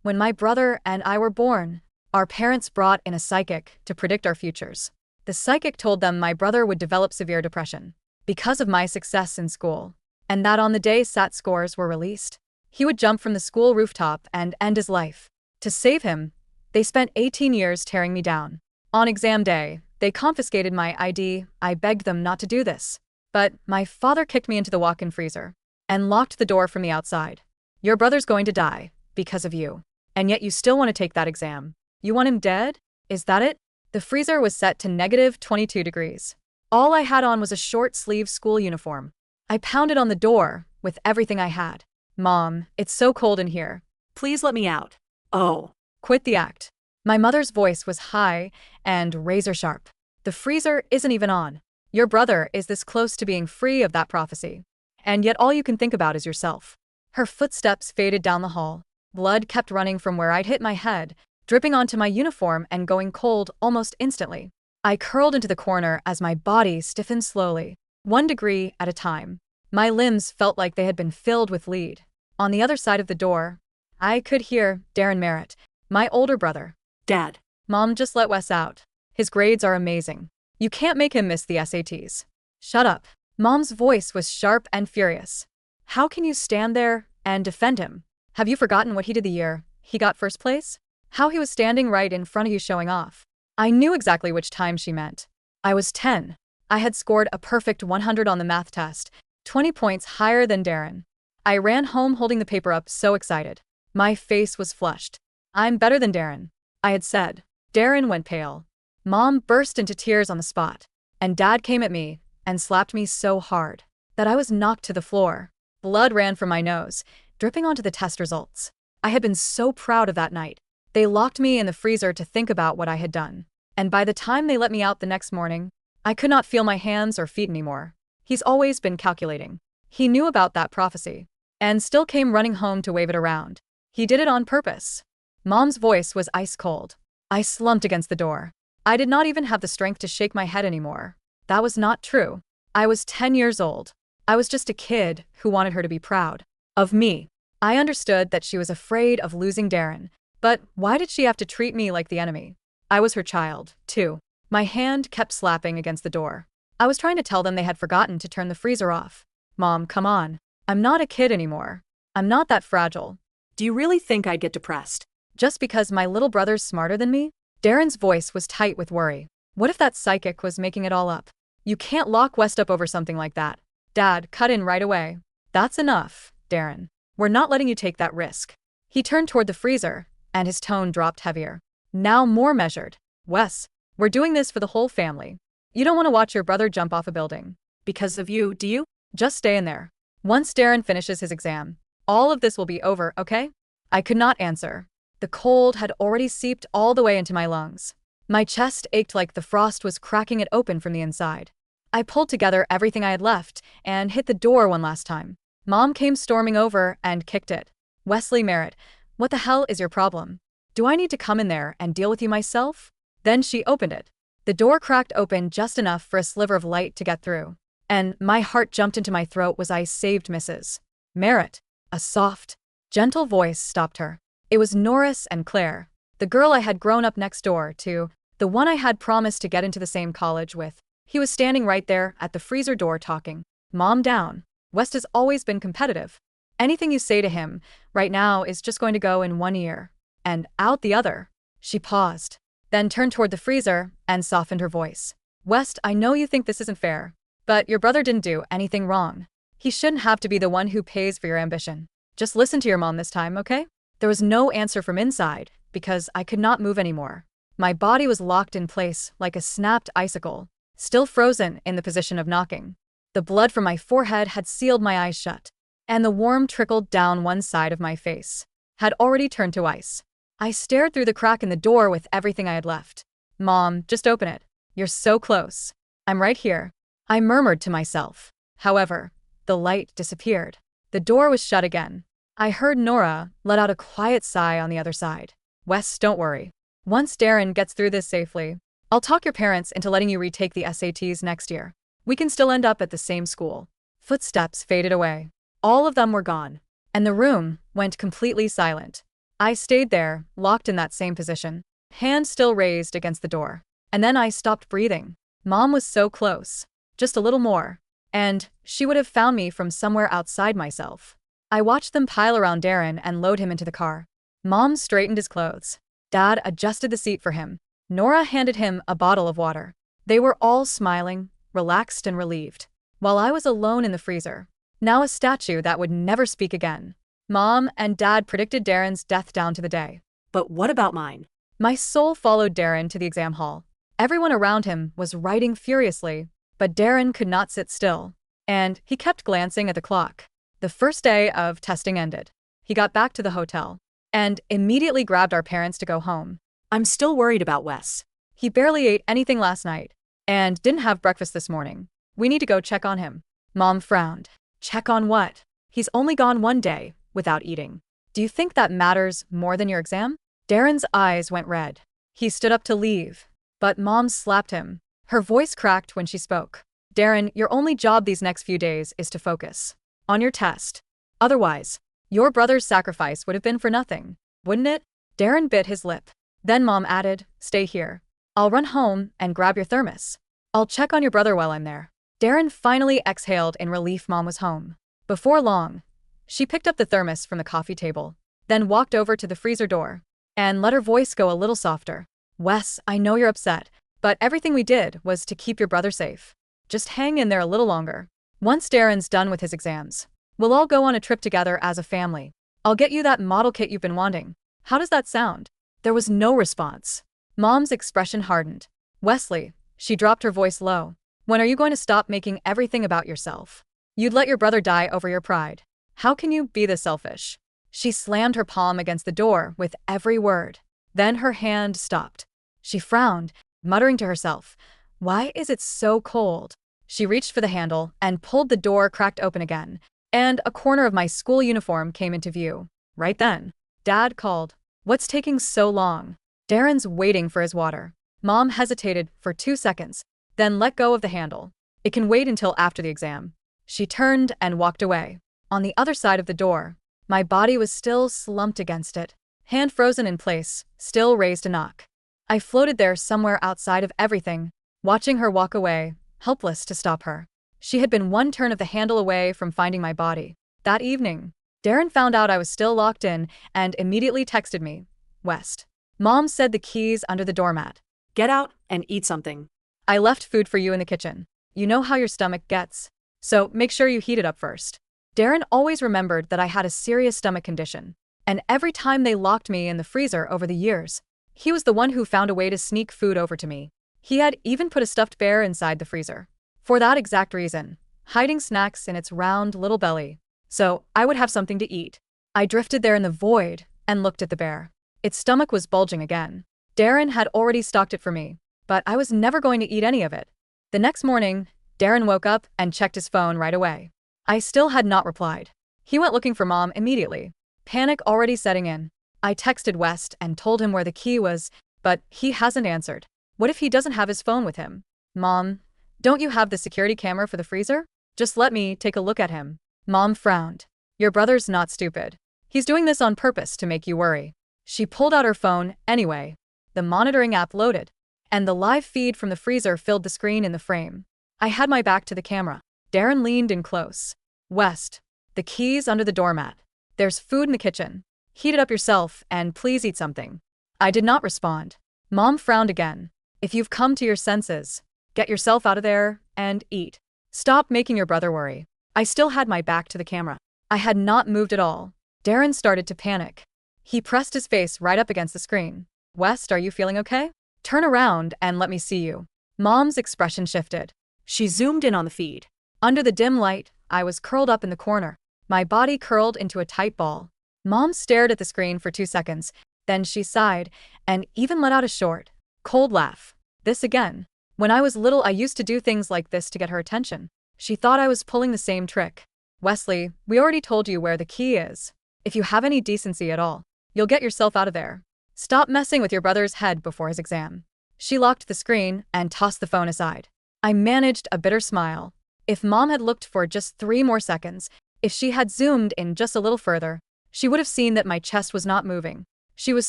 When my brother and I were born, our parents brought in a psychic to predict our futures. The psychic told them my brother would develop severe depression because of my success in school, and that on the day SAT scores were released, he would jump from the school rooftop and end his life. To save him, they spent 18 years tearing me down. On exam day, they confiscated my ID. I begged them not to do this, but my father kicked me into the walk-in freezer and locked the door from the outside. Your brother's going to die because of you, and yet you still want to take that exam. You want him dead? Is that it? The freezer was set to -22 degrees. All I had on was a short-sleeved school uniform. I pounded on the door with everything I had. Mom, it's so cold in here. Please let me out. Oh. Quit the act. My mother's voice was high and razor-sharp. The freezer isn't even on. Your brother is this close to being free of that prophecy, and yet all you can think about is yourself. Her footsteps faded down the hall. Blood kept running from where I'd hit my head, dripping onto my uniform and going cold almost instantly. I curled into the corner as my body stiffened slowly, 1 degree at a time. My limbs felt like they had been filled with lead. On the other side of the door, I could hear Darren Merritt, my older brother. Dad. Mom, just let Wes out. His grades are amazing. You can't make him miss the SATs. Shut up. Mom's voice was sharp and furious. How can you stand there and defend him? Have you forgotten what he did the year he got first place? How he was standing right in front of you showing off? I knew exactly which time she meant. I was 10. I had scored a perfect 100 on the math test, 20 points higher than Darren. I ran home holding the paper up, so excited. My face was flushed. I'm better than Darren, I had said. Darren went pale. Mom burst into tears on the spot, and Dad came at me and slapped me so hard that I was knocked to the floor. Blood ran from my nose, dripping onto the test results. I had been so proud of that night. They locked me in the freezer to think about what I had done, and by the time they let me out the next morning, I could not feel my hands or feet anymore. He's always been calculating. He knew about that prophecy, and still came running home to wave it around. He did it on purpose. Mom's voice was ice cold. I slumped against the door. I did not even have the strength to shake my head anymore. That was not true. I was 10 years old. I was just a kid who wanted her to be proud of me. I understood that she was afraid of losing Darren, but why did she have to treat me like the enemy? I was her child, too. My hand kept slapping against the door. I was trying to tell them they had forgotten to turn the freezer off. Mom, come on. I'm not a kid anymore. I'm not that fragile. Do you really think I'd get depressed? Just because my little brother's smarter than me? Darren's voice was tight with worry. What if that psychic was making it all up? You can't lock West up over something like that. Dad cut in right away. That's enough, Darren. We're not letting you take that risk. He turned toward the freezer, and his tone dropped heavier. Now more measured. Wes, we're doing this for the whole family. You don't want to watch your brother jump off a building. Because of you, do you? Just stay in there. Once Darren finishes his exam, all of this will be over, okay? I could not answer. The cold had already seeped all the way into my lungs. My chest ached like the frost was cracking it open from the inside. I pulled together everything I had left and hit the door one last time. Mom came storming over and kicked it. Wesley Merritt, what the hell is your problem? Do I need to come in there and deal with you myself? Then she opened it. The door cracked open just enough for a sliver of light to get through, and my heart jumped into my throat as I saved Mrs. Merritt. A soft, gentle voice stopped her. It was Norris and Claire, the girl I had grown up next door to, the one I had promised to get into the same college with. He was standing right there at the freezer door talking. Mom down. West has always been competitive. Anything you say to him right now is just going to go in one ear and out the other. She paused, then turned toward the freezer and softened her voice. West, I know you think this isn't fair, but your brother didn't do anything wrong. He shouldn't have to be the one who pays for your ambition. Just listen to your mom this time, okay? There was no answer from inside because I could not move anymore. My body was locked in place like a snapped icicle, still frozen in the position of knocking. The blood from my forehead had sealed my eyes shut, and the warm trickled down one side of my face had already turned to ice. I stared through the crack in the door with everything I had left. Mom, just open it. You're so close. I'm right here, I murmured to myself. However, the light disappeared. The door was shut again. I heard Norah let out a quiet sigh on the other side. Wes, don't worry. Once Darren gets through this safely, I'll talk your parents into letting you retake the SATs next year. We can still end up at the same school. Footsteps faded away. All of them were gone, and the room went completely silent. I stayed there, locked in that same position, hand still raised against the door. And then I stopped breathing. Mom was so close. Just a little more. And she would have found me from somewhere outside myself. I watched them pile around Darren and load him into the car. Mom straightened his clothes. Dad adjusted the seat for him. Norah handed him a bottle of water. They were all smiling, relaxed and relieved, while I was alone in the freezer, now a statue that would never speak again. Mom and Dad predicted Darren's death down to the day. But what about mine? My soul followed Darren to the exam hall. Everyone around him was writing furiously, but Darren could not sit still, and he kept glancing at the clock. The first day of testing ended. He got back to the hotel and immediately grabbed our parents to go home. I'm still worried about Wes. He barely ate anything last night and didn't have breakfast this morning. We need to go check on him. Mom frowned. Check on what? He's only gone one day without eating. Do you think that matters more than your exam? Darren's eyes went red. He stood up to leave, but Mom slapped him. Her voice cracked when she spoke. Darren, your only job these next few days is to focus on your test. Otherwise, your brother's sacrifice would have been for nothing, wouldn't it? Darren bit his lip. Then Mom added, stay here. I'll run home and grab your thermos. I'll check on your brother while I'm there. Darren finally exhaled in relief. Mom was home. Before long, she picked up the thermos from the coffee table, then walked over to the freezer door and let her voice go a little softer. Wes, I know you're upset, but everything we did was to keep your brother safe. Just hang in there a little longer. Once Darren's done with his exams, we'll all go on a trip together as a family. I'll get you that model kit you've been wanting. How does that sound? There was no response. Mom's expression hardened. Wesley, she dropped her voice low. When are you going to stop making everything about yourself? You'd let your brother die over your pride. How can you be this selfish? She slammed her palm against the door with every word. Then her hand stopped. She frowned, muttering to herself, why is it so cold? She reached for the handle and pulled the door cracked open again, and a corner of my school uniform came into view. Right then, Dad called. What's taking so long? Darren's waiting for his water. Mom hesitated for 2 seconds, then let go of the handle. It can wait until after the exam. She turned and walked away. On the other side of the door, my body was still slumped against it, hand frozen in place, still raised to knock. I floated there somewhere outside of everything, watching her walk away, helpless to stop her. She had been one turn of the handle away from finding my body. That evening, Darren found out I was still locked in and immediately texted me. West. Mom said the keys under the doormat. Get out and eat something. I left food for you in the kitchen. You know how your stomach gets. So make sure you heat it up first. Darren always remembered that I had a serious stomach condition, and every time they locked me in the freezer over the years, he was the one who found a way to sneak food over to me. He had even put a stuffed bear inside the freezer. For that exact reason, hiding snacks in its round little belly, so I would have something to eat. I drifted there in the void and looked at the bear. Its stomach was bulging again. Darren had already stocked it for me, but I was never going to eat any of it. The next morning, Darren woke up and checked his phone right away. I still had not replied. He went looking for Mom immediately, panic already setting in. I texted West and told him where the key was, but he hasn't answered. What if he doesn't have his phone with him? Mom, don't you have the security camera for the freezer? Just let me take a look at him. Mom frowned. Your brother's not stupid. He's doing this on purpose to make you worry. She pulled out her phone anyway. The monitoring app loaded, and the live feed from the freezer filled the screen in the frame. I had my back to the camera. Darren leaned in close. West, the keys under the doormat. There's food in the kitchen. Heat it up yourself and please eat something. I did not respond. Mom frowned again. If you've come to your senses, get yourself out of there and eat. Stop making your brother worry. I still had my back to the camera. I had not moved at all. Darren started to panic. He pressed his face right up against the screen. West, are you feeling okay? Turn around and let me see you. Mom's expression shifted. She zoomed in on the feed. Under the dim light, I was curled up in the corner, my body curled into a tight ball. Mom stared at the screen for 2 seconds, then she sighed and even let out a short, cold laugh. This again. When I was little, I used to do things like this to get her attention. She thought I was pulling the same trick. Wesley, we already told you where the key is. If you have any decency at all, you'll get yourself out of there. Stop messing with your brother's head before his exam. She locked the screen and tossed the phone aside. I managed a bitter smile. If Mom had looked for just 3 more seconds, if she had zoomed in just a little further, she would have seen that my chest was not moving. She was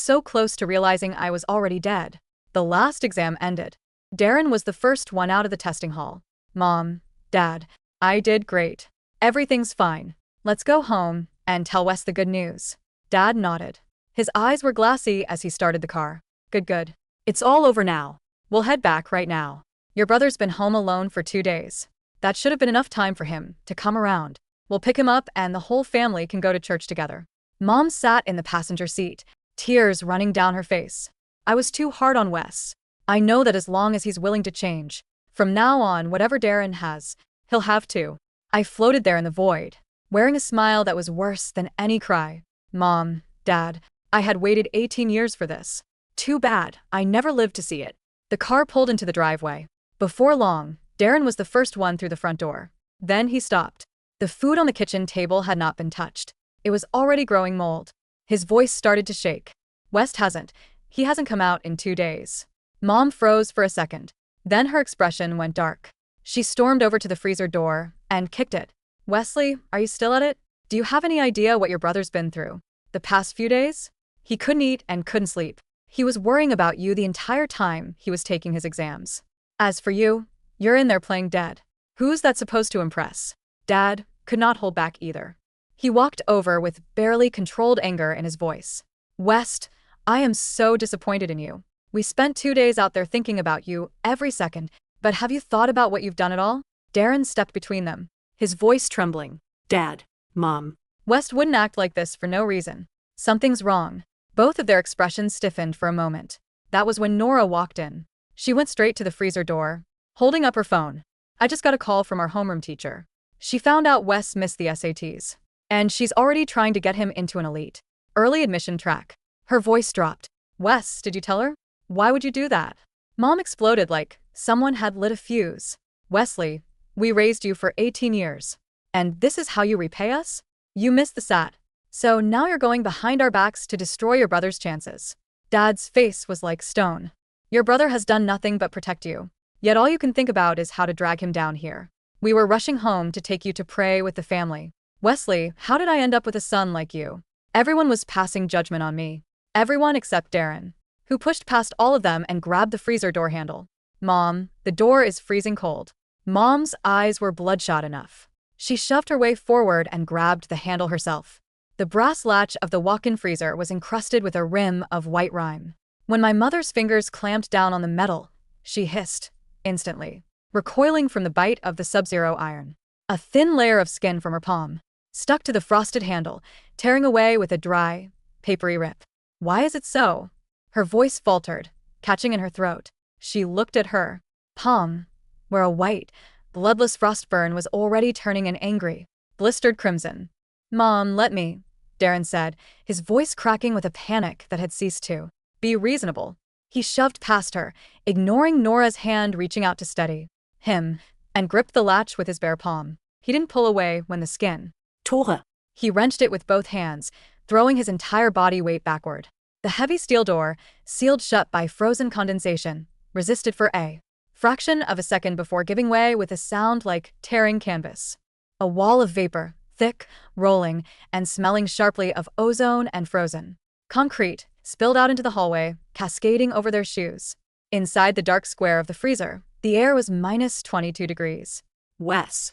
so close to realizing I was already dead. The last exam ended. Darren was the first one out of the testing hall. Mom, Dad, I did great. Everything's fine. Let's go home and tell Wes the good news. Dad nodded. His eyes were glassy as he started the car. Good. It's all over now. We'll head back right now. Your brother's been home alone for 2 days. That should have been enough time for him to come around. We'll pick him up and the whole family can go to church together. Mom sat in the passenger seat, tears running down her face. I was too hard on Wes. I know that as long as he's willing to change, from now on, whatever Darren has, he'll have to. I floated there in the void, wearing a smile that was worse than any cry. Mom, Dad, I had waited 18 years for this. Too bad, I never lived to see it. The car pulled into the driveway. Before long, Darren was the first one through the front door. Then he stopped. The food on the kitchen table had not been touched. It was already growing mold. His voice started to shake. West hasn't. He hasn't come out in 2 days. Mom froze for a second. Then her expression went dark. She stormed over to the freezer door and kicked it. Wesley, are you still at it? Do you have any idea what your brother's been through the past few days? He couldn't eat and couldn't sleep. He was worrying about you the entire time he was taking his exams. As for you, you're in there playing dead. Who's that supposed to impress? Dad could not hold back either. He walked over with barely controlled anger in his voice. West, I am so disappointed in you. We spent 2 days out there thinking about you every second, but have you thought about what you've done at all? Darren stepped between them, his voice trembling. Dad, Mom. West wouldn't act like this for no reason. Something's wrong. Both of their expressions stiffened for a moment. That was when Norah walked in. She went straight to the freezer door, holding up her phone. I just got a call from our homeroom teacher. She found out Wes missed the SATs, and she's already trying to get him into an elite early admission track. Her voice dropped. Wes, did you tell her? Why would you do that? Mom exploded like someone had lit a fuse. Wesley, we raised you for 18 years. And this is how you repay us? You missed the SAT. So now you're going behind our backs to destroy your brother's chances. Dad's face was like stone. Your brother has done nothing but protect you. Yet all you can think about is how to drag him down here. We were rushing home to take you to pray with the family. Wesley, how did I end up with a son like you? Everyone was passing judgment on me. Everyone except Darren, who pushed past all of them and grabbed the freezer door handle. Mom, the door is freezing cold. Mom's eyes were bloodshot enough. She shoved her way forward and grabbed the handle herself. The brass latch of the walk-in freezer was encrusted with a rim of white rime. When my mother's fingers clamped down on the metal, she hissed, instantly, recoiling from the bite of the sub-zero iron. A thin layer of skin from her palm stuck to the frosted handle, tearing away with a dry, papery rip. Why is it so? Her voice faltered, catching in her throat. She looked at her palm, where a white, bloodless frostburn was already turning an angry, blistered crimson. Mom, let me, Darren said, his voice cracking with a panic that had ceased to be reasonable. He shoved past her, ignoring Nora's hand reaching out to steady him, and gripped the latch with his bare palm. He didn't pull away when the skin Torah. He wrenched it with both hands, throwing his entire body weight backward. The heavy steel door, sealed shut by frozen condensation, resisted for a fraction of a second before giving way with a sound like tearing canvas. A wall of vapor, thick, rolling, and smelling sharply of ozone and frozen concrete, spilled out into the hallway, cascading over their shoes. Inside the dark square of the freezer, the air was minus 22 degrees. Wes.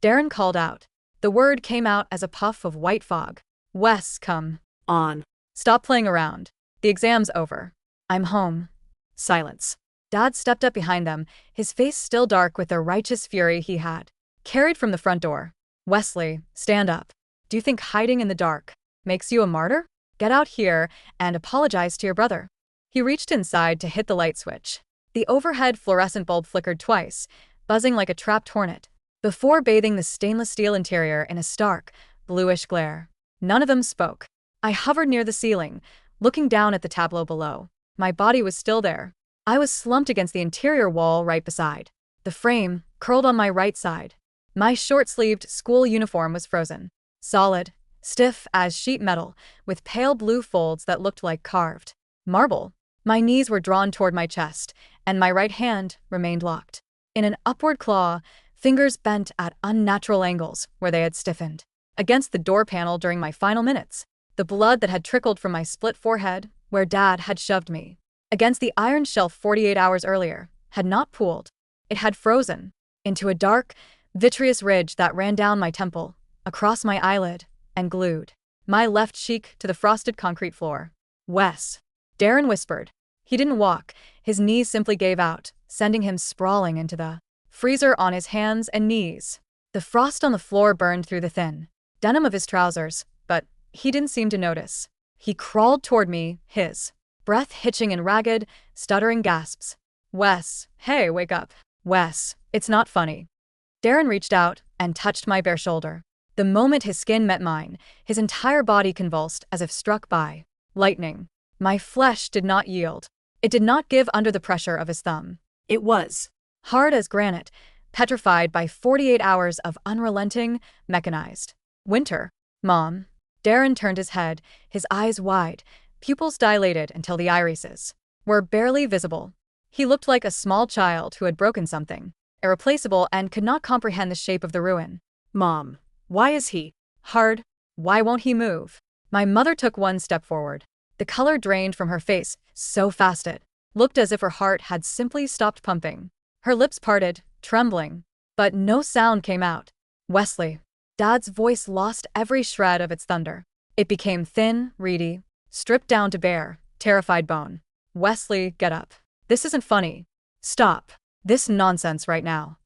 Darren called out. The word came out as a puff of white fog. Wes, come On. Stop playing around. The exam's over. I'm home. Silence. Dad stepped up behind them, his face still dark with the righteous fury he had carried from the front door. Wesley, stand up. Do you think hiding in the dark makes you a martyr? Get out here and apologize to your brother. He reached inside to hit the light switch. The overhead fluorescent bulb flickered twice, buzzing like a trapped hornet, before bathing the stainless steel interior in a stark, bluish glare. None of them spoke. I hovered near the ceiling, looking down at the tableau below. My body was still there. I was slumped against the interior wall right beside the frame, curled on my right side. My short-sleeved school uniform was frozen, solid, stiff as sheet metal, with pale blue folds that looked like carved marble. My knees were drawn toward my chest, and my right hand remained locked in an upward claw, fingers bent at unnatural angles where they had stiffened against the door panel during my final minutes. the blood that had trickled from my split forehead, where Dad had shoved me against the iron shelf 48 hours earlier, had not pooled. It had frozen into a dark, vitreous ridge that ran down my temple, across my eyelid, and glued my left cheek to the frosted concrete floor. Wes, Darren whispered. He didn't walk, his knees simply gave out, sending him sprawling into the freezer on his hands and knees. The frost on the floor burned through the thin denim of his trousers, but he didn't seem to notice. He crawled toward me, his breath hitching in ragged, stuttering gasps. Wes, hey, wake up. Wes, it's not funny. Darren reached out and touched my bare shoulder. The moment his skin met mine, his entire body convulsed as if struck by lightning. My flesh did not yield. It did not give under the pressure of his thumb. It was Hard as granite, petrified by 48 hours of unrelenting, mechanized winter. Mom. Darren turned his head, his eyes wide, pupils dilated until the irises were barely visible. He looked like a small child who had broken something irreplaceable and could not comprehend the shape of the ruin. Mom. Why is he Hard. Why won't he move? My mother took one step forward. The color drained from her face so fast it looked as if her heart had simply stopped pumping. Her lips parted, trembling, but no sound came out. Wesley. Dad's voice lost every shred of its thunder. It became thin, reedy, stripped down to bare, terrified bone. Wesley, get up. This isn't funny. Stop this nonsense right now.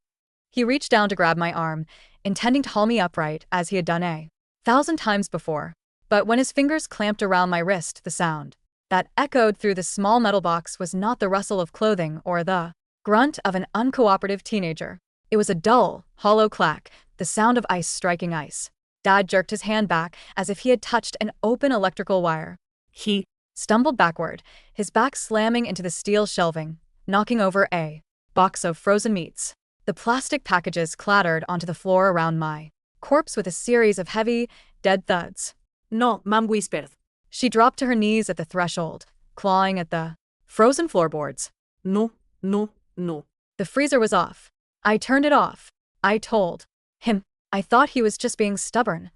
He reached down to grab my arm, intending to haul me upright as he had done 1,000 times before. But when his fingers clamped around my wrist, the sound that echoed through the small metal box was not the rustle of clothing or the grunt of an uncooperative teenager. It was a dull, hollow clack, the sound of ice striking ice. Dad jerked his hand back as if he had touched an open electrical wire. He stumbled backward, his back slamming into the steel shelving, knocking over a box of frozen meats. The plastic packages clattered onto the floor around my corpse with a series of heavy, dead thuds. No, Mom whispered. She dropped to her knees at the threshold, clawing at the frozen floorboards. No, no, no. The freezer was off. I turned it off. I told him. I thought he was just being stubborn.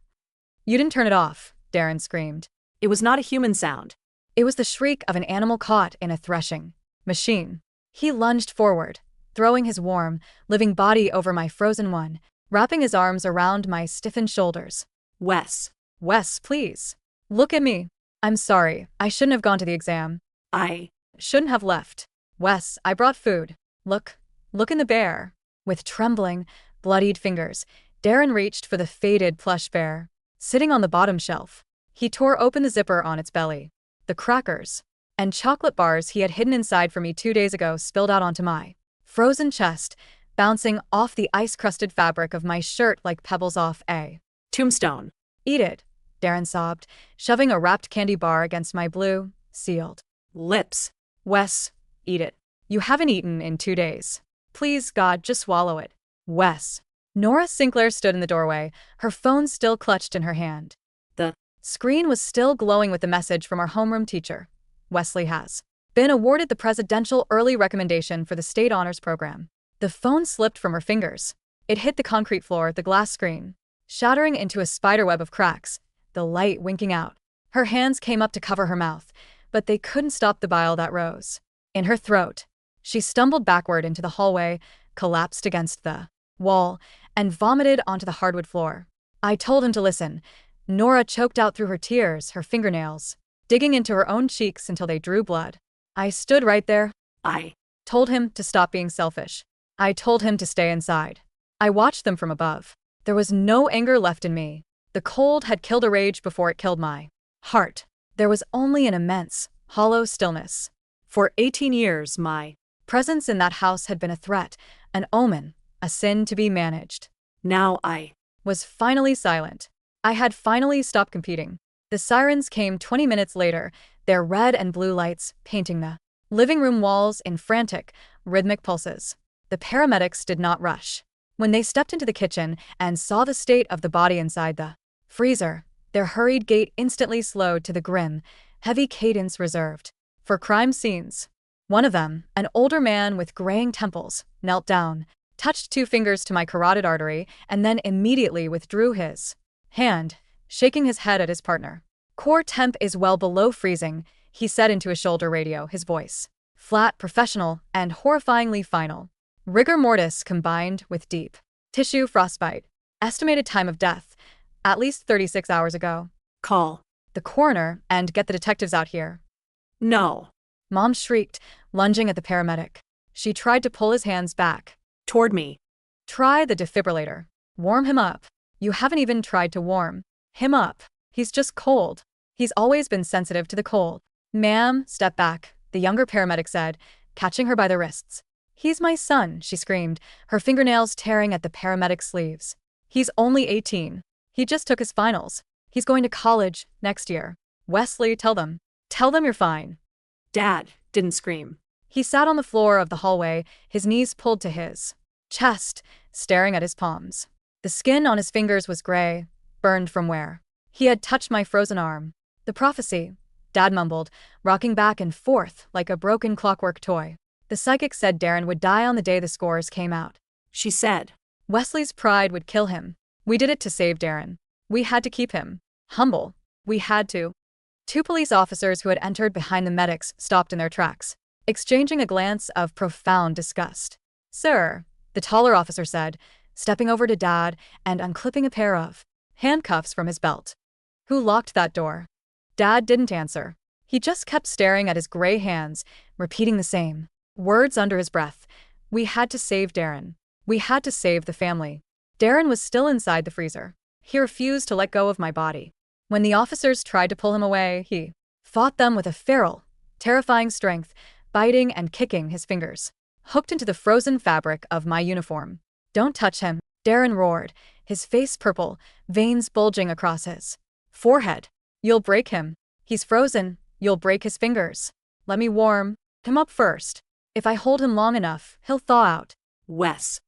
You didn't turn it off, Darren screamed. It was not a human sound. It was the shriek of an animal caught in a threshing machine. He lunged forward, throwing his warm, living body over my frozen one, wrapping his arms around my stiffened shoulders. Wes. Wes, please. Look at me. I'm sorry, I shouldn't have gone to the exam. I shouldn't have left. Wes, I brought food. Look in the bear. With trembling, bloodied fingers, Darren reached for the faded plush bear, sitting on the bottom shelf. He tore open the zipper on its belly. The crackers and chocolate bars he had hidden inside for me 2 days ago spilled out onto my frozen chest, bouncing off the ice-crusted fabric of my shirt like pebbles off a tombstone. Eat it, Darren sobbed, shoving a wrapped candy bar against my blue, sealed lips. Wes, eat it. You haven't eaten in 2 days. Please, God, just swallow it. Wes. Norah Sinclair stood in the doorway, her phone still clutched in her hand. The screen was still glowing with the message from our homeroom teacher. Wesley has been awarded the Presidential Early Recommendation for the State Honors Program. The phone slipped from her fingers. It hit the concrete floor, the glass screen, shattering into a spiderweb of cracks, the light winking out. Her hands came up to cover her mouth, but they couldn't stop the bile that rose in her throat. She stumbled backward into the hallway, collapsed against the wall, and vomited onto the hardwood floor. I told him to listen. Norah choked out through her tears, her fingernails digging into her own cheeks until they drew blood. I stood right there. I told him to stop being selfish. I told him to stay inside. I watched them from above. There was no anger left in me. The cold had killed a rage before it killed my heart. There was only an immense, hollow stillness. For 18 years, my presence in that house had been a threat, an omen, a sin to be managed. Now I was finally silent. I had finally stopped competing. The sirens came 20 minutes later, their red and blue lights painting the living room walls in frantic, rhythmic pulses. The paramedics did not rush. When they stepped into the kitchen and saw the state of the body inside the freezer, their hurried gait instantly slowed to the grim, heavy cadence reserved for crime scenes. One of them, an older man with graying temples, knelt down, touched 2 fingers to my carotid artery, and then immediately withdrew his hand, shaking his head at his partner. Core temp is well below freezing, he said into his shoulder radio, his voice flat, professional, and horrifyingly final. Rigor mortis combined with deep tissue frostbite. Estimated time of death, at least 36 hours ago. Call. The coroner and get the detectives out here. No. Mom shrieked, lunging at the paramedic. She tried to pull his hands back. Toward me. Try the defibrillator. Warm him up. You haven't even tried to warm him up. He's just cold. He's always been sensitive to the cold. Ma'am, step back, the younger paramedic said, catching her by the wrists. He's my son, she screamed, her fingernails tearing at the paramedic's sleeves. He's only 18. He just took his finals. He's going to college next year. Wesley, tell them. Tell them you're fine. Dad didn't scream. He sat on the floor of the hallway, his knees pulled to his chest, staring at his palms. The skin on his fingers was gray, burned from where he had touched my frozen arm. The prophecy, Dad mumbled, rocking back and forth like a broken clockwork toy. The psychic said Darren would die on the day the scores came out. She said. Wesley's pride would kill him. We did it to save Darren. We had to keep him humble. We had to. Two police officers who had entered behind the medics stopped in their tracks, exchanging a glance of profound disgust. Sir, the taller officer said, stepping over to Dad and unclipping a pair of handcuffs from his belt. Who locked that door? Dad didn't answer. He just kept staring at his gray hands, repeating the same words under his breath. We had to save Darren. We had to save the family. Darren was still inside the freezer. He refused to let go of my body. When the officers tried to pull him away, he fought them with a feral, terrifying strength, biting and kicking his fingers, hooked into the frozen fabric of my uniform. Don't touch him, Darren roared, his face purple, veins bulging across his forehead. You'll break him. He's frozen. You'll break his fingers. Let me warm him up first. If I hold him long enough, he'll thaw out. Wes,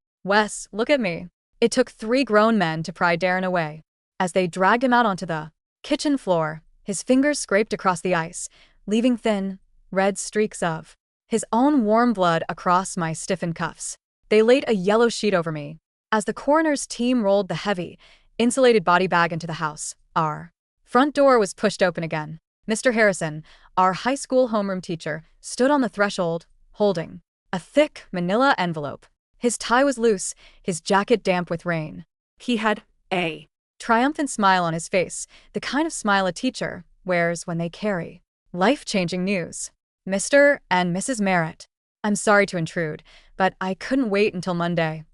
look at me. It took 3 grown men to pry Darren away. As they dragged him out onto the kitchen floor, his fingers scraped across the ice, leaving thin, red streaks of his own warm blood across my stiffened cuffs. They laid a yellow sheet over me. As the coroner's team rolled the heavy, insulated body bag into the house, our front door was pushed open again. Mr. Harrison, our high school homeroom teacher, stood on the threshold, holding a thick manila envelope. His tie was loose, his jacket damp with rain. He had a triumphant smile on his face, the kind of smile a teacher wears when they carry life-changing news. Mr. and Mrs. Merritt, I'm sorry to intrude, but I couldn't wait until Monday.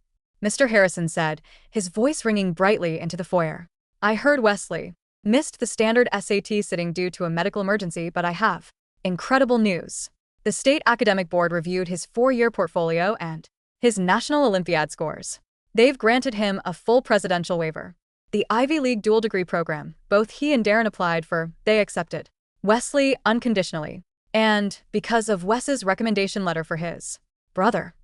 Mr. Harrison said, his voice ringing brightly into the foyer. I heard Wesley missed the standard SAT sitting due to a medical emergency, but I have incredible news. The state academic board reviewed his 4-year portfolio and his National Olympiad scores. They've granted him a full presidential waiver. The Ivy League dual degree program, both he and Darren applied for, they accepted. Wesley unconditionally. And because of Wes's recommendation letter for his brother.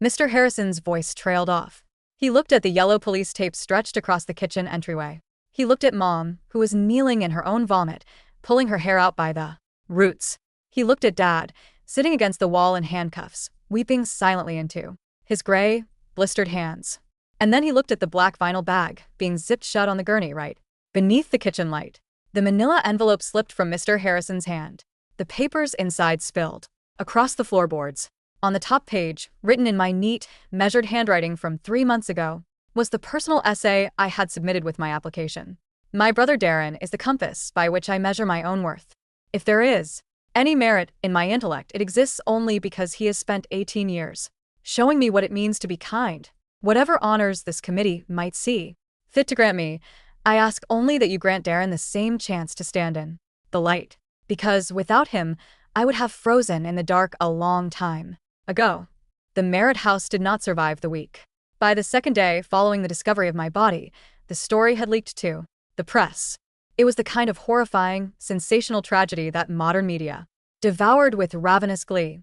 Mr. Harrison's voice trailed off. He looked at the yellow police tape stretched across the kitchen entryway. He looked at Mom, who was kneeling in her own vomit, pulling her hair out by the roots. He looked at Dad, sitting against the wall in handcuffs, weeping silently into his gray, blistered hands. And then he looked at the black vinyl bag, being zipped shut on the gurney right beneath the kitchen light. The manila envelope slipped from Mr. Harrison's hand. The papers inside spilled across the floorboards. On the top page, written in my neat, measured handwriting from 3 months ago, was the personal essay I had submitted with my application. My brother Darren is the compass by which I measure my own worth. If there is any merit in my intellect, it exists only because he has spent 18 years showing me what it means to be kind. Whatever honors this committee might see fit to grant me, I ask only that you grant Darren the same chance to stand in the light. Because without him, I would have frozen in the dark a long time ago. The Merritt house did not survive the week. By the second day following the discovery of my body, the story had leaked to the press. It was the kind of horrifying, sensational tragedy that modern media devoured with ravenous glee.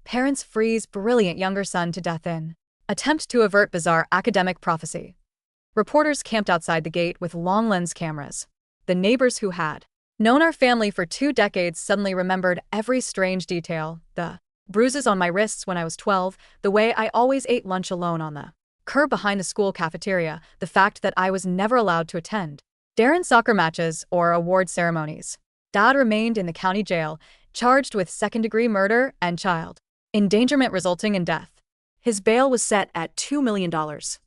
Parents freeze brilliant younger son to death in attempt to avert bizarre academic prophecy. Reporters camped outside the gate with long lens cameras. The neighbors who had known our family for 2 decades suddenly remembered every strange detail, the bruises on my wrists when I was 12, the way I always ate lunch alone on the curb behind the school cafeteria, the fact that I was never allowed to attend Darren's soccer matches or award ceremonies. Dad remained in the county jail, charged with second-degree murder and child endangerment resulting in death. His bail was set at $2 million,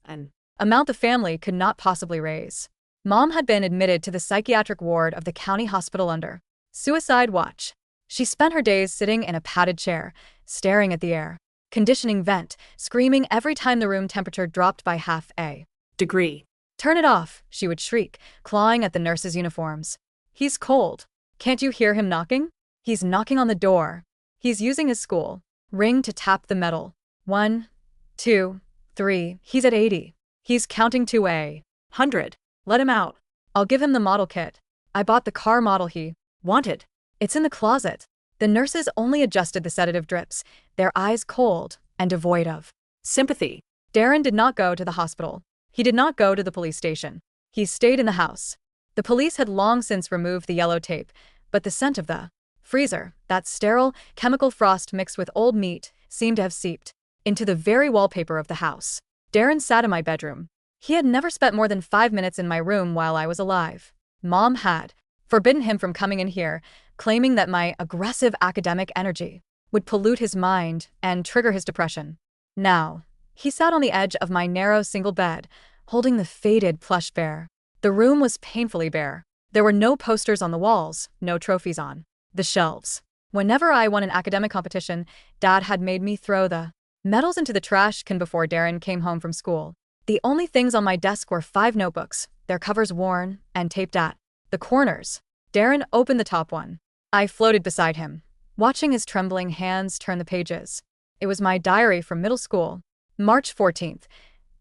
an amount the family could not possibly raise. Mom had been admitted to the psychiatric ward of the county hospital under suicide watch. She spent her days sitting in a padded chair, staring at the air conditioning vent, screaming every time the room temperature dropped by half a degree. "Turn it off," she would shriek, clawing at the nurses' uniforms. "He's cold. Can't you hear him knocking? He's knocking on the door. He's using his school ring to tap the metal. 1, 2, 3. He's at 80. He's counting to 100. Let him out. I'll give him the model kit. I bought the car model he wanted. It's in the closet." The nurses only adjusted the sedative drips, their eyes cold and devoid of Sympathy. Darren did not go to the hospital. He did not go to the police station. He stayed in the house. The police had long since removed the yellow tape, but the scent of the freezer, that sterile, chemical frost mixed with old meat, seemed to have seeped into the very wallpaper of the house. Darren sat in my bedroom. He had never spent more than 5 minutes in my room while I was alive. Mom had forbidden him from coming in here, claiming that my aggressive academic energy would pollute his mind and trigger his depression. Now, he sat on the edge of my narrow single bed, holding the faded plush bear. The room was painfully bare. There were no posters on the walls, no trophies on the shelves. Whenever I won an academic competition, Dad had made me throw the medals into the trash can before Darren came home from school. The only things on my desk were 5 notebooks, their covers worn and taped at the corners. Darren opened the top one. I floated beside him, watching his trembling hands turn the pages. It was my diary from middle school. March 14th.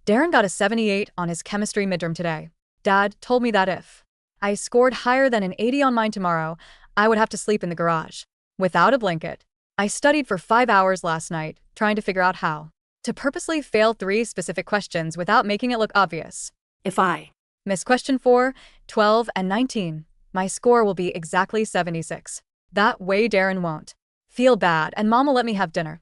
Darren got a 78 on his chemistry midterm today. Dad told me that if I scored higher than an 80 on mine tomorrow, I would have to sleep in the garage without a blanket. I studied for 5 hours last night, trying to figure out how to purposely fail 3 specific questions without making it look obvious. If I miss question 4, 12, and 19, my score will be exactly 76. That way Darren won't feel bad and Mom will let me have dinner.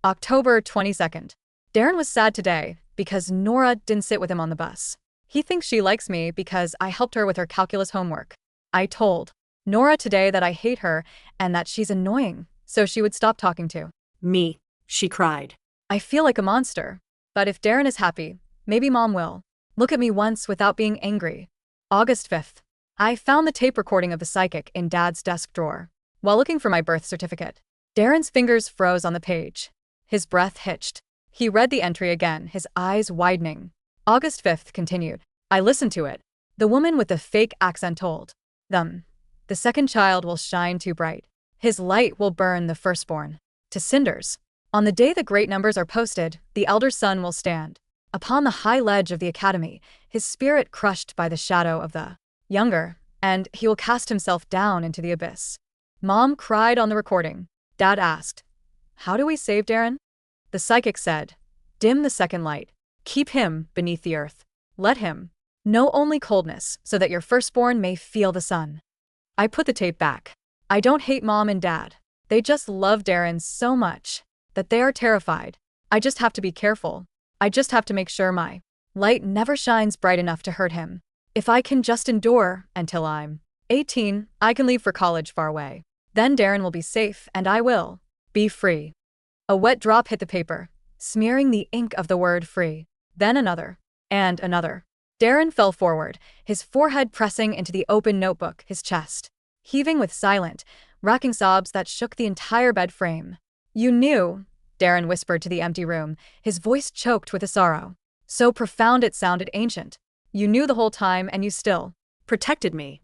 October 22nd. Darren was sad today because Norah didn't sit with him on the bus. He thinks she likes me because I helped her with her calculus homework. I told Norah today that I hate her and that she's annoying, so she would stop talking to me, she cried. I feel like a monster. But if Darren is happy, maybe Mom will look at me once without being angry. August 5th. I found the tape recording of the psychic in Dad's desk drawer. While looking for my birth certificate, Darren's fingers froze on the page. His breath hitched. He read the entry again, his eyes widening. August 5th continued. I listened to it. The woman with the fake accent told them, "The second child will shine too bright. His light will burn the firstborn to cinders. On the day the great numbers are posted, the elder son will stand upon the high ledge of the academy, his spirit crushed by the shadow of the younger, and he will cast himself down into the abyss." Mom cried on the recording. Dad asked, "How do we save Darren?" The psychic said, "Dim the second light. Keep him beneath the earth. Let him know only coldness so that your firstborn may feel the sun." I put the tape back. I don't hate Mom and Dad. They just love Darren so much that they are terrified. I just have to be careful. I just have to make sure my light never shines bright enough to hurt him. If I can just endure until I'm 18, I can leave for college far away. Then Darren will be safe and I will be free. A wet drop hit the paper, smearing the ink of the word free. Then another, and another. Darren fell forward, his forehead pressing into the open notebook, his chest heaving with silent, racking sobs that shook the entire bed frame. "You knew," Darren whispered to the empty room, his voice choked with a sorrow so profound it sounded ancient. "You knew the whole time and you still protected me."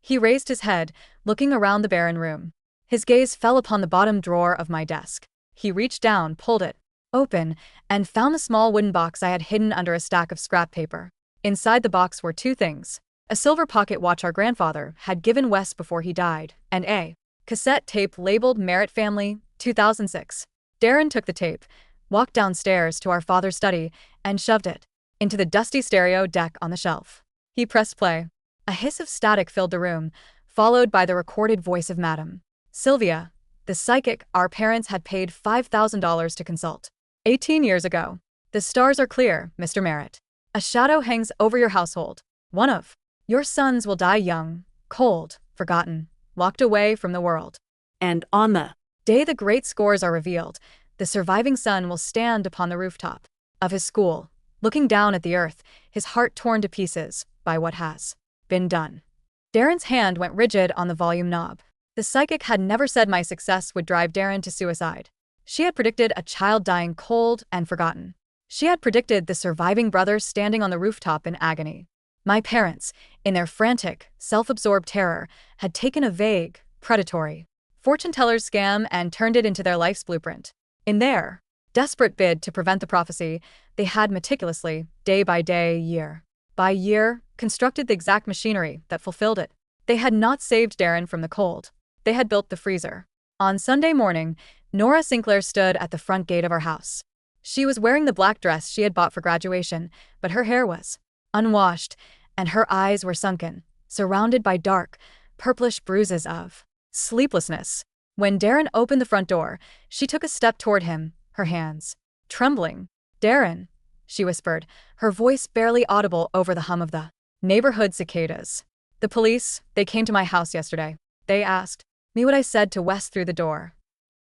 He raised his head, looking around the barren room. His gaze fell upon the bottom drawer of my desk. He reached down, pulled it open, and found the small wooden box I had hidden under a stack of scrap paper. Inside the box were 2 things: a silver pocket watch our grandfather had given Wes before he died, and a cassette tape labeled Merritt Family, 2006. Darren took the tape, walked downstairs to our father's study, and shoved it into the dusty stereo deck on the shelf. He pressed play. A hiss of static filled the room, followed by the recorded voice of Madam Sylvia, the psychic our parents had paid $5,000 to consult 18 years ago. "The stars are clear, Mr. Merritt. A shadow hangs over your household. One of your sons will die young, cold, forgotten. locked away from the world. And on the Day the great scores are revealed, the surviving son will stand upon the rooftop of his school, looking down at the earth, his heart torn to pieces by what has been done. Darren's hand went rigid on the volume knob. The psychic had never said my success would drive Darren to suicide. She had predicted a child dying cold and forgotten. She had predicted the surviving brother standing on the rooftop in agony. My parents, in their frantic, self-absorbed terror, had taken a vague, predatory, fortune-teller's scam and turned it into their life's blueprint. In their desperate bid to prevent the prophecy, they had meticulously, day by day, year by year, constructed the exact machinery that fulfilled it. They had not saved Darren from the cold. They had built the freezer. On Sunday morning, Norah Sinclair stood at the front gate of our house. She was wearing the black dress she had bought for graduation, but her hair was unwashed, and her eyes were sunken, surrounded by dark, purplish bruises of sleeplessness. When Darren opened the front door, she took a step toward him, her hands trembling. "Darren," she whispered, her voice barely audible over the hum of the neighborhood cicadas. "The police, they came to my house yesterday. They asked me what I said to Wes through the door."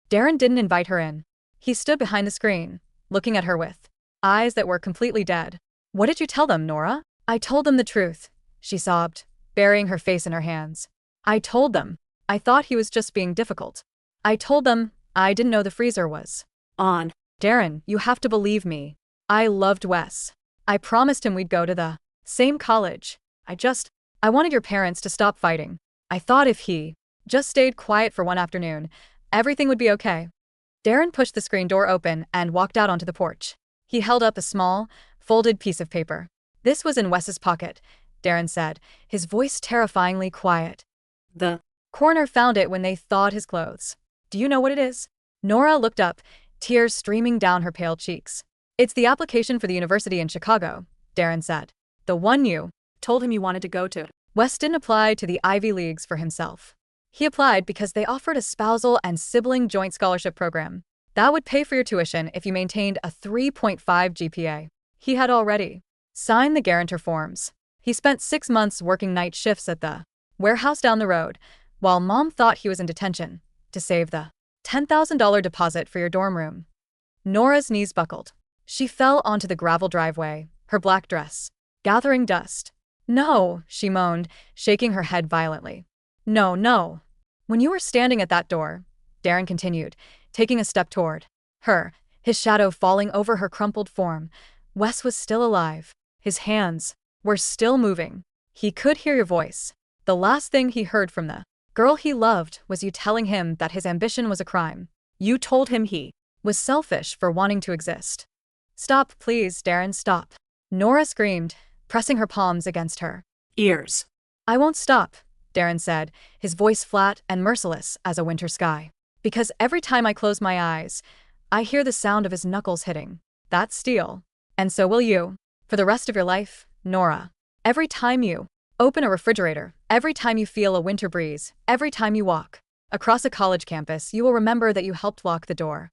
Darren didn't invite her in. He stood behind the screen, looking at her with eyes that were completely dead. "What did you tell them, Norah?" "I told them the truth," she sobbed, burying her face in her hands. "I told them. I thought he was just being difficult. I told them I didn't know the freezer was on. Darren, you have to believe me. I loved Wes. I promised him we'd go to the same college. I wanted your parents to stop fighting. I thought if he just stayed quiet for one afternoon, everything would be okay." Darren pushed the screen door open and walked out onto the porch. He held up a small, folded piece of paper. "This was in Wes's pocket," Darren said, his voice terrifyingly quiet. The "Coroner found it when they thawed his clothes. Do you know what it is?" Norah looked up, tears streaming down her pale cheeks. "It's the application for the university in Chicago," Darren said. "The one you told him you wanted to go to." Wes didn't apply to the Ivy Leagues for himself. He applied because they offered a spousal and sibling joint scholarship program that would pay for your tuition if you maintained a 3.5 GPA. He had already signed the guarantor forms. He spent 6 months working night shifts at the warehouse down the road, while Mom thought he was in detention, to save the $10,000 deposit for your dorm room. Norah's knees buckled. She fell onto the gravel driveway, her black dress gathering dust. "No," she moaned, shaking her head violently. "No, no." "When you were standing at that door," Darren continued, taking a step toward her, his shadow falling over her crumpled form, "Wes was still alive. His hands were still moving. He could hear your voice. The last thing he heard from the girl he loved was you telling him that his ambition was a crime. You told him he was selfish for wanting to exist." "Stop, please, Darren, stop." Norah screamed, pressing her palms against her ears. "I won't stop," Darren said, his voice flat and merciless as a winter sky. "Because every time I close my eyes, I hear the sound of his knuckles hitting that steel. And so will you. For the rest of your life, Norah. Every time you open a refrigerator, every time you feel a winter breeze, every time you walk across a college campus, you will remember that you helped lock the door."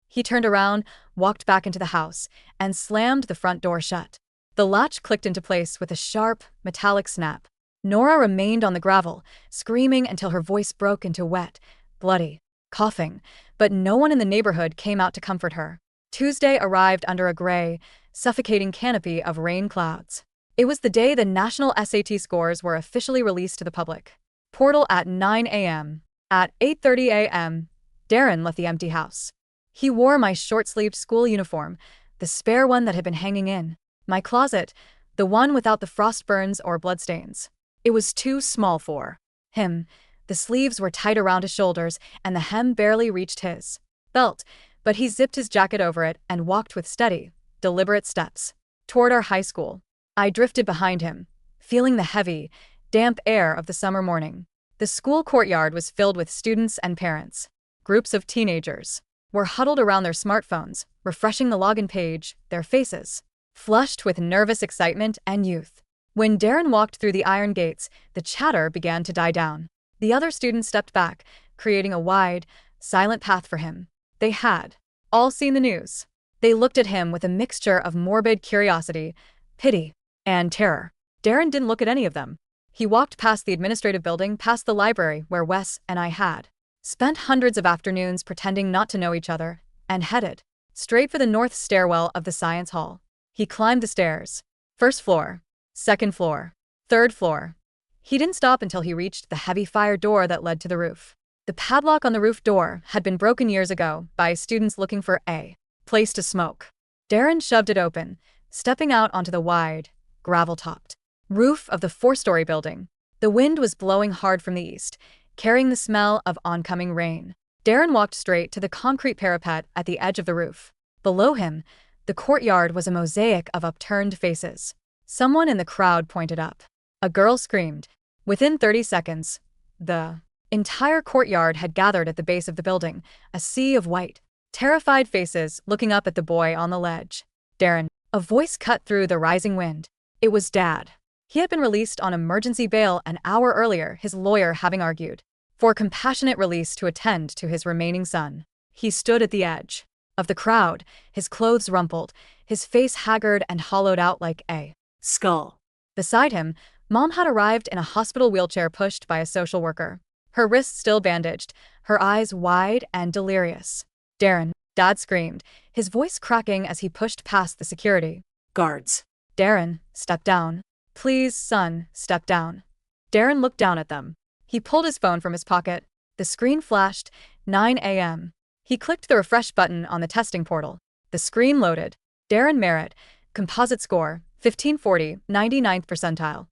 He turned around, walked back into the house, and slammed the front door shut. The latch clicked into place with a sharp, metallic snap. Norah remained on the gravel, screaming until her voice broke into wet, bloody coughing, but no one in the neighborhood came out to comfort her. Tuesday arrived under a gray, suffocating canopy of rain clouds. It was the day the national SAT scores were officially released to the public. Portal at 9 a.m. At 8:30 a.m., Darren left the empty house. He wore my short-sleeved school uniform, the spare one that had been hanging in my closet, the one without the frost burns or bloodstains. It was too small for him. The sleeves were tight around his shoulders, and the hem barely reached his belt, but he zipped his jacket over it and walked with steady, deliberate steps toward our high school. I drifted behind him, feeling the heavy, damp air of the summer morning. The school courtyard was filled with students and parents. Groups of teenagers were huddled around their smartphones, refreshing the login page, their faces flushed with nervous excitement and youth. When Darren walked through the iron gates, the chatter began to die down. The other students stepped back, creating a wide, silent path for him. They had all seen the news. They looked at him with a mixture of morbid curiosity, pity, and terror. Darren didn't look at any of them. He walked past the administrative building, past the library where Wes and I had spent hundreds of afternoons pretending not to know each other, and headed straight for the north stairwell of the science hall. He climbed the stairs. First floor, second floor, third floor. He didn't stop until he reached the heavy fire door that led to the roof. The padlock on the roof door had been broken years ago by students looking for a place to smoke. Darren shoved it open, stepping out onto the wide, gravel-topped roof of the four-story building. The wind was blowing hard from the east, carrying the smell of oncoming rain. Darren walked straight to the concrete parapet at the edge of the roof. Below him, the courtyard was a mosaic of upturned faces. Someone in the crowd pointed up. A girl screamed. Within 30 seconds, the entire courtyard had gathered at the base of the building, a sea of white, terrified faces looking up at the boy on the ledge. Darren. A voice cut through the rising wind. It was Dad. He had been released on emergency bail an hour earlier, his lawyer having argued for compassionate release to attend to his remaining son. He stood at the edge of the crowd, his clothes rumpled, his face haggard and hollowed out like a skull. Beside him, Mom had arrived in a hospital wheelchair pushed by a social worker. Her wrists still bandaged, her eyes wide and delirious. Darren, Dad screamed, his voice cracking as he pushed past the security guards. Darren, step down. Please, son, step down. Darren looked down at them. He pulled his phone from his pocket. The screen flashed, 9 a.m. He clicked the refresh button on the testing portal. The screen loaded. Darren Merritt, composite score, 1540, 99th percentile.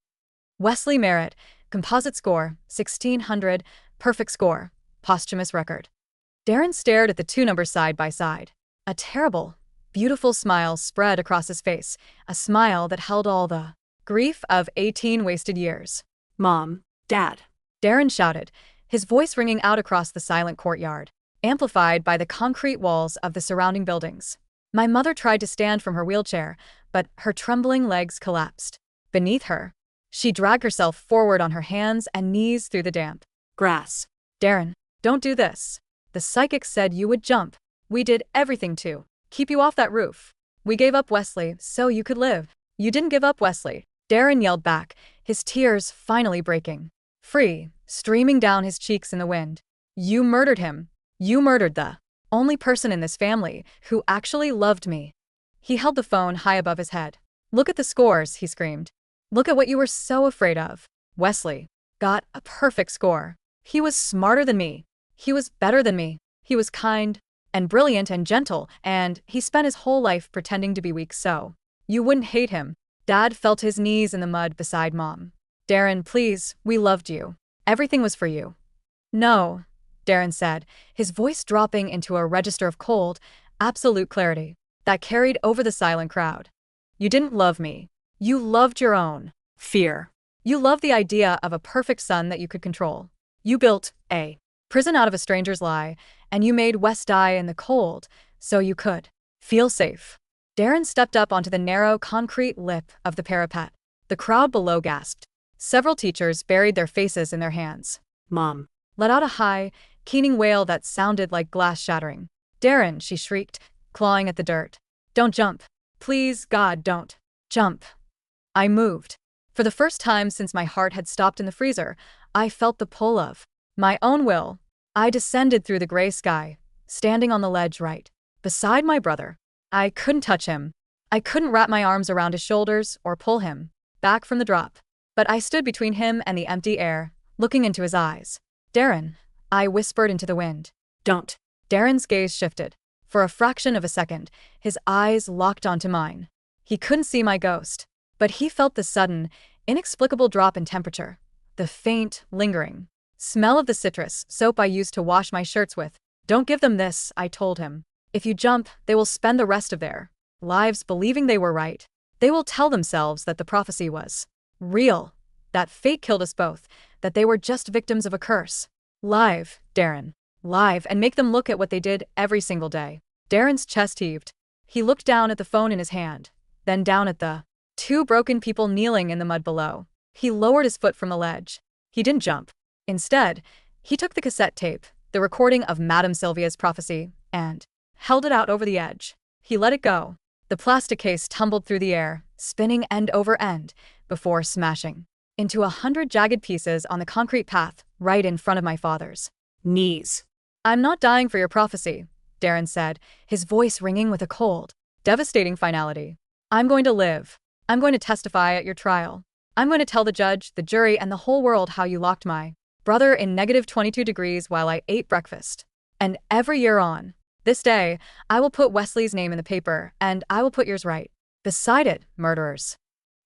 Wesley Merritt, composite score, 1600, perfect score, posthumous record. Darren stared at the two numbers side by side. A terrible, beautiful smile spread across his face, a smile that held all the grief of 18 wasted years. Mom, Dad. Darren shouted, his voice ringing out across the silent courtyard, amplified by the concrete walls of the surrounding buildings. My mother tried to stand from her wheelchair, but her trembling legs collapsed. Beneath her, she dragged herself forward on her hands and knees through the damp grass. Darren, don't do this. The psychic said you would jump. We did everything to keep you off that roof. We gave up Wesley so you could live. You didn't give up Wesley. Darren yelled back, his tears finally breaking free, streaming down his cheeks in the wind. You murdered him. You murdered the only person in this family who actually loved me. He held the phone high above his head. Look at the scores, he screamed. Look at what you were so afraid of. Wesley got a perfect score. He was smarter than me. He was better than me. He was kind and brilliant and gentle, and he spent his whole life pretending to be weak so you wouldn't hate him. Dad felt his knees in the mud beside Mom. Darren, please, we loved you. Everything was for you. No, Darren said, his voice dropping into a register of cold, absolute clarity that carried over the silent crowd. You didn't love me. You loved your own fear. You loved the idea of a perfect son that you could control. You built a prison out of a stranger's lie, and you made Wes die in the cold so you could feel safe. Darren stepped up onto the narrow concrete lip of the parapet. The crowd below gasped. Several teachers buried their faces in their hands. Mom let out a high, keening wail that sounded like glass shattering. Darren, she shrieked, clawing at the dirt. Don't jump. Please, God, don't jump. I moved. For the first time since my heart had stopped in the freezer, I felt the pull of my own will. I descended through the gray sky, standing on the ledge right beside my brother. I couldn't touch him. I couldn't wrap my arms around his shoulders or pull him back from the drop. But I stood between him and the empty air, looking into his eyes. Darren, I whispered into the wind. Don't. Darren's gaze shifted. For a fraction of a second, his eyes locked onto mine. He couldn't see my ghost, but he felt the sudden, inexplicable drop in temperature. The faint, lingering smell of the citrus soap I used to wash my shirts with. Don't give them this, I told him. If you jump, they will spend the rest of their lives believing they were right. They will tell themselves that the prophecy was real, that fate killed us both, that they were just victims of a curse. Live, Darren. Live, and make them look at what they did every single day. Darren's chest heaved. He looked down at the phone in his hand, then down at the two broken people kneeling in the mud below. He lowered his foot from the ledge. He didn't jump. Instead, he took the cassette tape, the recording of Madame Sylvia's prophecy, and held it out over the edge. He let it go. The plastic case tumbled through the air, spinning end over end, before smashing into 100 jagged pieces on the concrete path right in front of my father's knees. I'm not dying for your prophecy, Darren said, his voice ringing with a cold, devastating finality. I'm going to live. I'm going to testify at your trial. I'm going to tell the judge, the jury, and the whole world how you locked my brother in negative 22 degrees while I ate breakfast. And every year on this day, I will put Wesley's name in the paper, and I will put yours right beside it, murderers.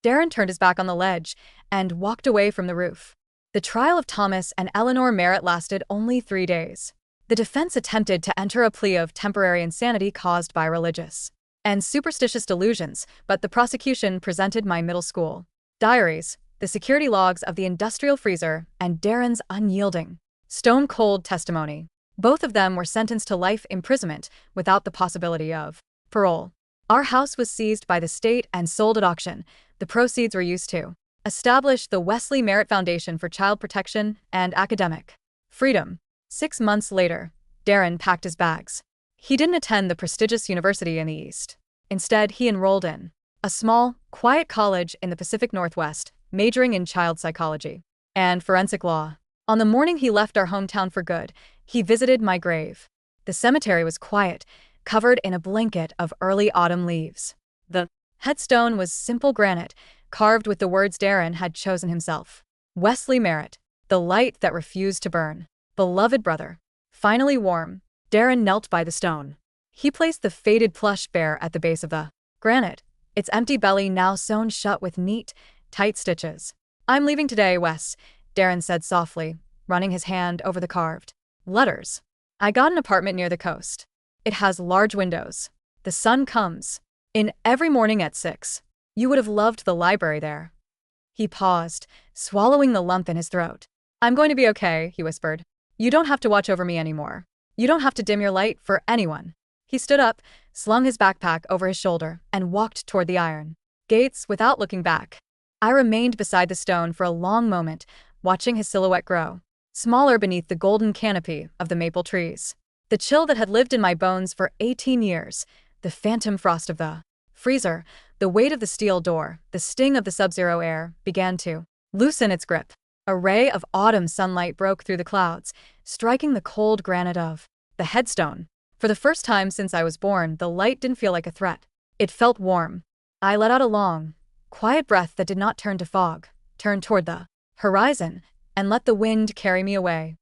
Darren turned his back on the ledge and walked away from the roof. The trial of Thomas and Eleanor Merritt lasted only 3 days. The defense attempted to enter a plea of temporary insanity caused by religious and superstitious delusions, but the prosecution presented my middle school diaries, the security logs of the industrial freezer, and Darren's unyielding, stone-cold testimony. Both of them were sentenced to life imprisonment without the possibility of parole. Our house was seized by the state and sold at auction. The proceeds were used to establish the Wesley Merritt Foundation for Child Protection and Academic Freedom. 6 months later, Darren packed his bags. He didn't attend the prestigious university in the East. Instead, he enrolled in a small, quiet college in the Pacific Northwest, majoring in child psychology and forensic law. On the morning he left our hometown for good, he visited my grave. The cemetery was quiet, covered in a blanket of early autumn leaves. The headstone was simple granite, carved with the words Darren had chosen himself. Wesley Merritt, the light that refused to burn. Beloved brother. Finally warm, Darren knelt by the stone. He placed the faded plush bear at the base of the granite, its empty belly now sewn shut with neat, tight stitches. I'm leaving today, Wes, Darren said softly, running his hand over the carved letters. I got an apartment near the coast. It has large windows. The sun comes in every morning at 6. You would have loved the library there. He paused, swallowing the lump in his throat. I'm going to be okay, he whispered. You don't have to watch over me anymore. You don't have to dim your light for anyone. He stood up, slung his backpack over his shoulder, and walked toward the iron gates without looking back. I remained beside the stone for a long moment, watching his silhouette grow smaller beneath the golden canopy of the maple trees. The chill that had lived in my bones for 18 years, the phantom frost of the freezer, the weight of the steel door, the sting of the sub-zero air, began to loosen its grip. A ray of autumn sunlight broke through the clouds, striking the cold granite of the headstone. For the first time since I was born, the light didn't feel like a threat. It felt warm. I let out a long, quiet breath that did not turn to fog, turned toward the horizon, and let the wind carry me away.